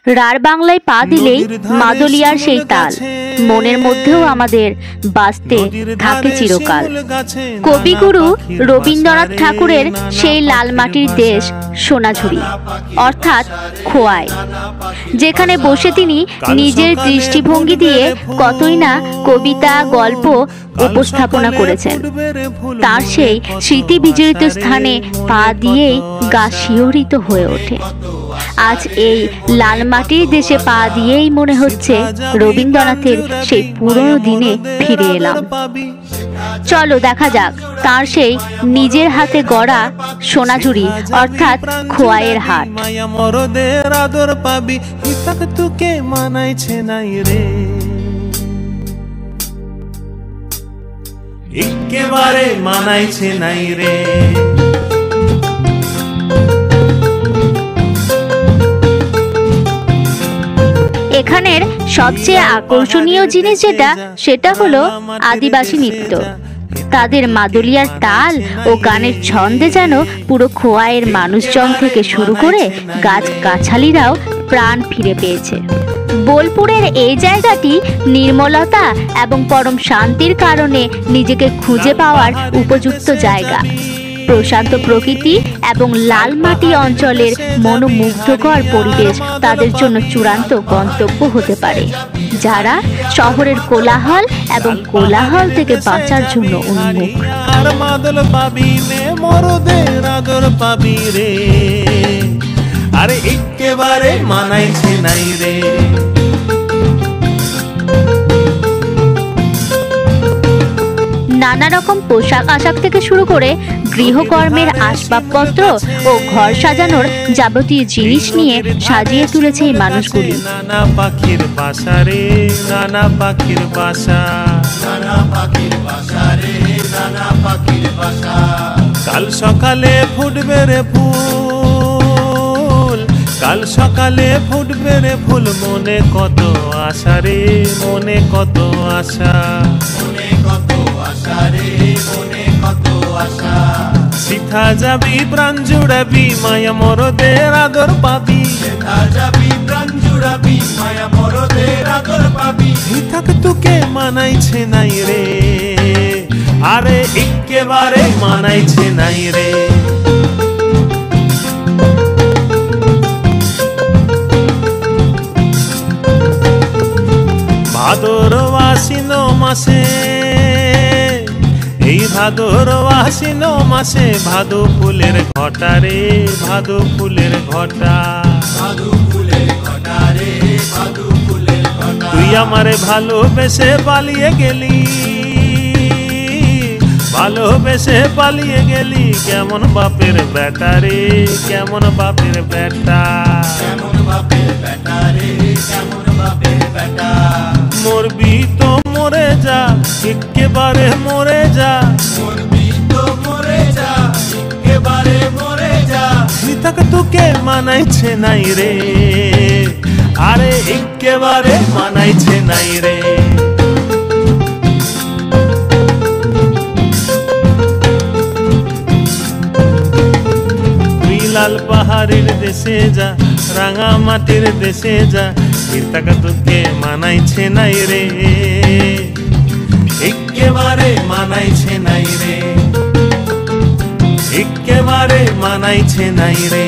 রার বাংলায় পা দিলেই মাদলিয়ার সেই তাল মনের মধ্যেও আমাদের বাজতে থাকে চিরকাল। কবিগুরু রবীন্দ্রনাথ ঠাকুরের সেই লাল মাটির দেশ সোনাঝুরি অর্থাৎ খোয়াই, যেখানে বসে তিনি নিজের দৃষ্টিভঙ্গি দিয়ে কতই না কবিতা গল্প উপস্থাপনা করেছেন। তার সেই স্মৃতি বিজড়িত স্থানে পা দিয়েই গা শিহরিত হয়ে ওঠে। আজ এই লাল মাটির দেশে পা দিয়েই মনে হচ্ছে রবীন্দ্রনাথের সেই পুরনো দিনে ফিরে এলাম। চলো দেখা যাক তার সেই নিজের হাতে গড়া সোনাঝুরি অর্থাৎ খোয়াইয়ের হাট। একেবারে মানাইছে নাই রে। এখানের সবচেয়ে আকর্ষণীয় জিনিস সেটা হলো আদিবাসী নৃত্য। তাদের মাদলিয়ার তাল ও গানের ছন্দে যেন পুরো খোয়াইয়ের মানুষজন থেকে শুরু করে গাছ গাছালিরাও প্রাণ ফিরে পেয়েছে। বোলপুরের এই জায়গাটি নির্মলতা এবং পরম শান্তির কারণে নিজেকে খুঁজে পাওয়ার উপযুক্ত জায়গা। প্রশান্ত প্রকৃতি এবং লাল মাটি অঞ্চলের মনোমুগ্ধকর পরিবেশ তাদের জন্য চূড়ান্ত গন্তব্য হতে পারে, যারা শহরের কোলাহল এবং কোলাহল থেকে বাঁচার জন্য উন্মুখ। আরে একেবারে মানাইছে নাই রে। নানা রকম পোশাক আশাক থেকে শুরু করে গৃহকর্মের আসবাবপত্র ও ঘর সাজানোর যাবতীয় জিনিস নিয়ে সাজিয়ে তুলেছে এই মানুষগুলি। নানা পাখির বাসা রে, নানা পাখির বাসা, নানা পাখির বাসা রে, নানা পাখির বাসা। কাল সকালে ফুটবে রে ফুল, কাল সকালে ফুটবে রে ফুল, মনে কত আশা রে, মনে কত আশা, মনে কত আশা রে, মনে কত আশা। সিথা যাবি প্রাণ জুড়াবি, মায়া মরদের আদর পাবি, সিথা যাবি প্রাণ জুড়াবি, মায়া মরদের আদর পাবি। হিথাক তোকে মানাইছে নাই রে, আরে একেবারে মানাইছে নাই রে। ভাদর আশ্বিন মাসে, এই ভাদর আশ্বিন মাসে ভাদু ফুলের ঘটা রে, ভাদু ফুলের ঘটা, ভাদু ফুলের ঘটা রে, ভাদু ফুলের ঘটা। তুই আমারে ভালোবেসে পালিয়ে গেলি, ভালোবেসে পালিয়ে গেলি, কেমন বাপের বেটা রে, কেমন বাপের বেটা, কেমন বাপের বেটা রে, কেমন বাপের বেটা। মরবি তো মরে যা, একেবারে মরে যা, মরবি তো মরে যা, একেবারে মরে যা। হিতাক তোকে মানাইছে নাই রে, আরে একেবারে মানাইছে নাই রে। লাল পাহাড়ের দেশে যা, রাঙা মাটির দেশে যা, হিতাক তোকে মানাইছে নাই রে, একেবারে মানাইছে নাই রে, একেবারে মানাইছে নাই রে,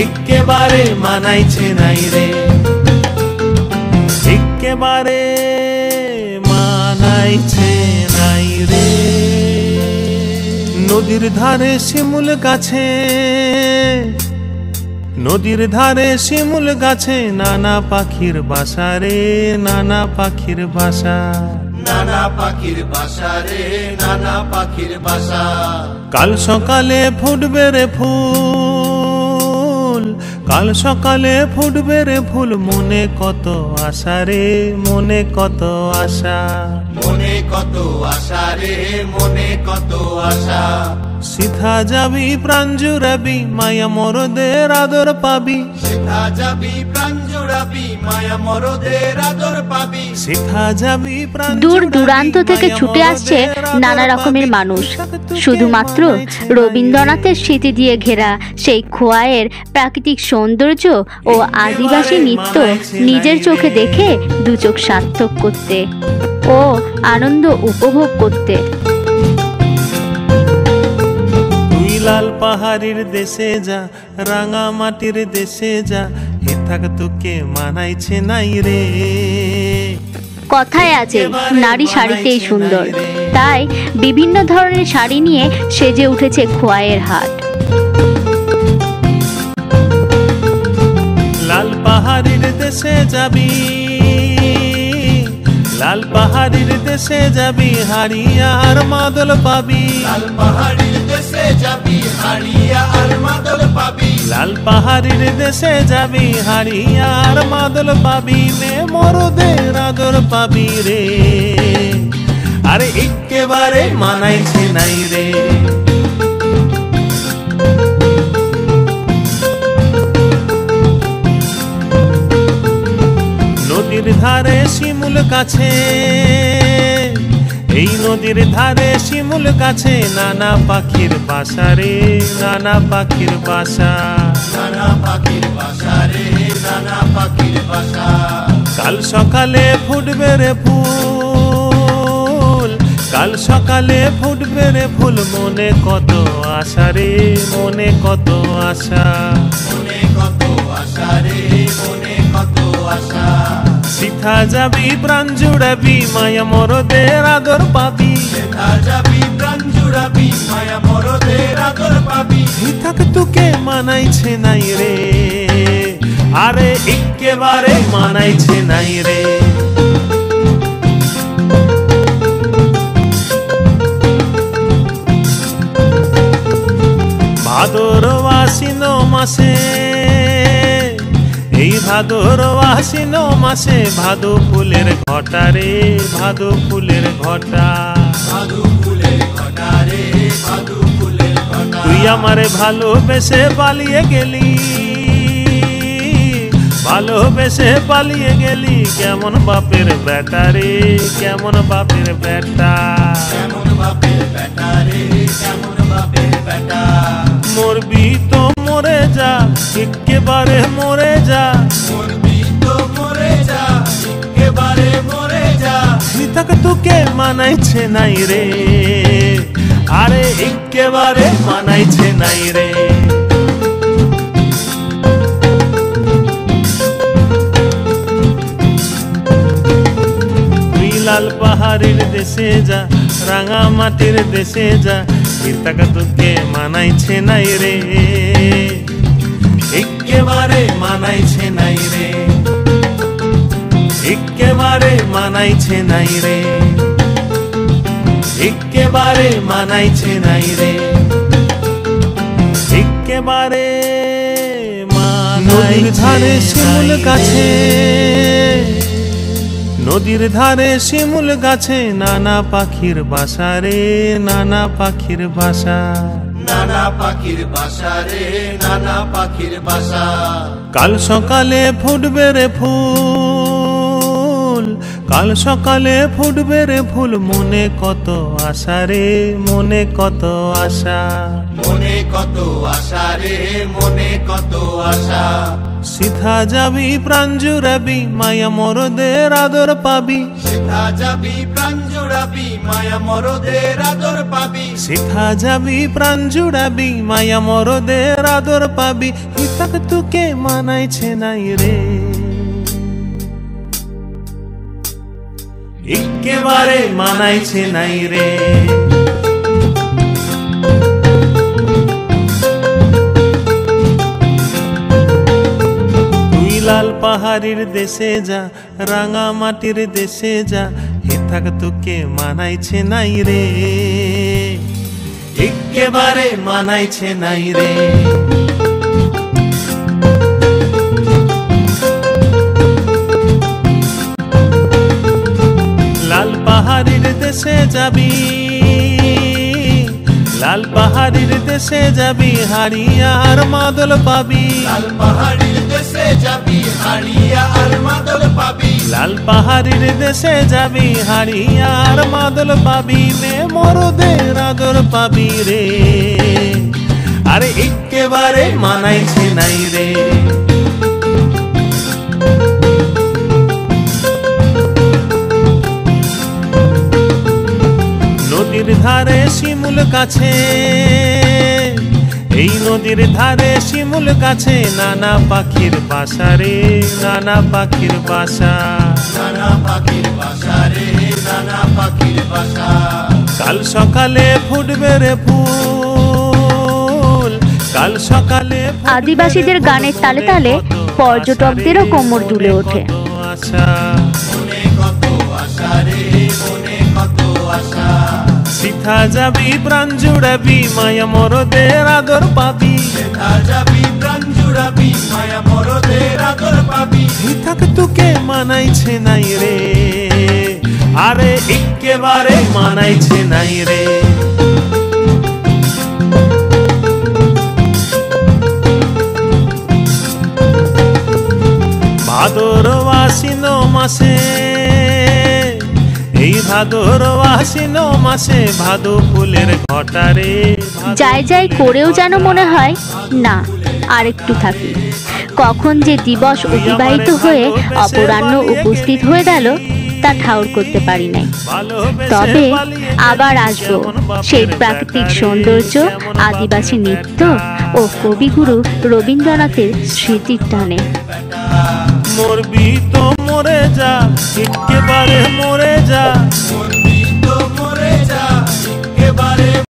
একেবারে মানাইছে নাই রে, একেবারে মানাইছে নাই রে। নদীর ধারে শিমুল গাছে, নদীর ধারে শিমুল গাছে, নানা পাখির বাসা রে, নানা পাখির বাসা, নানা পাখির বাসা রে, নানা পাখির বাসা। কাল সকালে ফুটবে রে ফুল, কাল সকালে ফুটবে রে ফুল, মনে কত আশা রে, মনে কত আশা, মনে কত আশা রে, মনে কত আশা। সিধা যাবি প্রাণ জুড়াবি মায়া মরদের আদর পাবি, সিধা যাবি প্রাণ জুড়াবি মায়া মরদের আদর পাবি, সিধা যাবি প্রাণ দূর দূরান্ত থেকে ছুটে আসছে নানা রকমের মানুষ। শুধুমাত্র রবীন্দ্রনাথের স্মৃতি দিয়ে ঘেরা সেই খোয়াইয়ের প্রাকৃতিক সৌন্দর্য ও আদিবাসী নৃত্য নিজের চোখে দেখে দু চোখ সার্থক করতে ও আনন্দ উপভোগ করতে। তুই লাল পাহাড়ের দেশে যা, রাঙা মাটির দেশে যা, হে থাক তোকে মানাইছে নাই রে। কথায় আছে নারী শাড়িতেই সুন্দর, তাই বিভিন্ন ধরনের শাড়ি নিয়ে সেজে উঠেছে খোয়াইয়ের হাট। লাল পাহাড়ের দেশে যাবি, লাল পাহাড়ের দেশে যাবি, হাড়িয়া আর মাদল পাবি, লাল পাহাড়ির দেশে যাবি হারিয়া আর মাদল পাবি, লাল পাহাড়ের দেশে যাবি, হাড়িয়া আর মাদল পাবি, মে মরদের আদর পাবি রে। আরে একেবারে মানাইছে নাই রে। নদীর ধারে শিমুল কাছে, এই নদীর ধারে শিমুল কাছে, নানা পাখির বাসা রে, নানা পাখির বাসা, নানা পাখির বাসা রে, নানা পাখির বাসা। কাল সকালে ফুটবে রে ফুল, কাল সকালে ফুটবে রে ফুল, মনে কত আশা রে, মনে কত আশা, মনে কত আশা রে, মনে কত আশা। সিধা যাবি প্রাণ জুড়াবি মায়া মরদের আদর পাবি, সিধা যাবি প্রাণ জুড়াবি মায়া মরদের আদর পাবি, থাক তোকে মানাইছে নাই রে। আরে একেবারে মানাইছে নাই রে। ভাদর আশ্বিন মাসে, এই ভাদর আশ্বিন মাসে, ভাদু ফুলের ঘটা রে, ভাদু ফুলের ঘটা, ভাদু ফুলের ঘটা রে, ভাদু ফুলের ঘটা। তুই আমারে ভালোবেসে পালিয়ে গেলি, ভালোবেসে পালিয়ে গেলি, কেমন বাপের বেটা রে, কেমন বাপের বেটা, কেমন বাপের বেটা রে, কেমন বাপের বেটা। মরবি তো মরে যা, একেবারে মরে যা, মরবি তো মরে যা, একেবারে মরে যা। তাকে তোকে মানাইছে নাই রে। আরে একেবারে মানাইছে নাই রে। তুই লাল পাহাড়ের দেশে যা, রাঙা মাটির দেশে যা, তাকে তোকে মানাইছে নাই রে, একেবারে মানাইছে নাই রে, একেবারে মানাইছে নাই রে, একেবারে মানাইছে নাই রে, একেবারে নদীর ধারে শিমুল গাছে, নদীর ধারে শিমুল গাছে, নানা পাখির বাসা রে, নানা পাখির বাসা, নানা পাখির বাসা রে, নানা পাখির বাসা। কাল সকালে ফুটবে রে ফুল, কাল সকালে ফুটবে রে ফুল, মনে কত আশা রে, মনে কত আশা, মনে কত আশা রে, মনে কত আশা। সিধা যাবি প্রাণ জুড়াবি মায়া মরদের আদর পাবি, সিধা যাবি প্রাণ জুড়াবি মায়া মরদের আদর পাবি, সিধা যাবি প্রাণ জুড়াবি মায়া মরদের আদর পাবি, হিতাক তোকে মানাইছে নাই রে, একেবারে মানাইছে নাই রে। তুই লাল পাহাড়ের দেশে যা, রাঙা মাটির দেশে যা, হে থাক তোকে মানাইছে নাই রে, একেবারে মানাইছে নাই রে। লাল পাহাড়ের দেশে যাবি, লাল পাহাড়ির দেশে যাবি হারিয়া আর মাদল পাবি লাল পাহাড়ির দেশে যাবি হারিয়া আর মাদল পাবি লাল পাহাড়ির দেশে যাবি হারিয়া আর মাদল পাবি মে মরদের আদর পাবি রে আরে একেবারে মানাইছে নাই রে নদীর ধারে শিমুল গাছে এই নদীর ধারে শিমুল গাছে নানা পাখির বাসা রে নানা পাখির বাসা নানা পাখির বাসা রে নানা পাখির বাসা কাল সকালে ফুটবে রে ফুল কাল সকালে আদিবাসীদের গানের তালে তালে পর্যটকদেরও কোমর দুলে ওঠে। মনে কত আশা রে মনে কত আশা সিথা যাবি প্রাণ জুড়াবি মায়া মরদের আদর পাবি সেথা যাবি প্রাণ জুড়াবি মায়া মরদের আদর পাবি হিতাক তোকে মানাইছে নাই রে আরে একেবারে মানাইছে নাই রে ভাদর আশ্বিন মাসে এই ভাদর আশ্বিন মাসে ভাদু ফুলের ঘটারে যাই যাই করেও যেন মনে হয় না আরেকটু থাকি, কখন যে দিবস অতিবাহিত হয়ে অপরাহ্ন উপস্থিত হয়ে গেল তা ঠাউর করতে পারি নাই। তবে আবার আসবো সেই প্রাকৃতিক সৌন্দর্য, আদিবাসী নৃত্য ও কবিগুরু রবীন্দ্রনাথের স্মৃতির টানে। মরবি তো মরে যা একেবারে মরে যা মরবি তো মরে যা একেবারে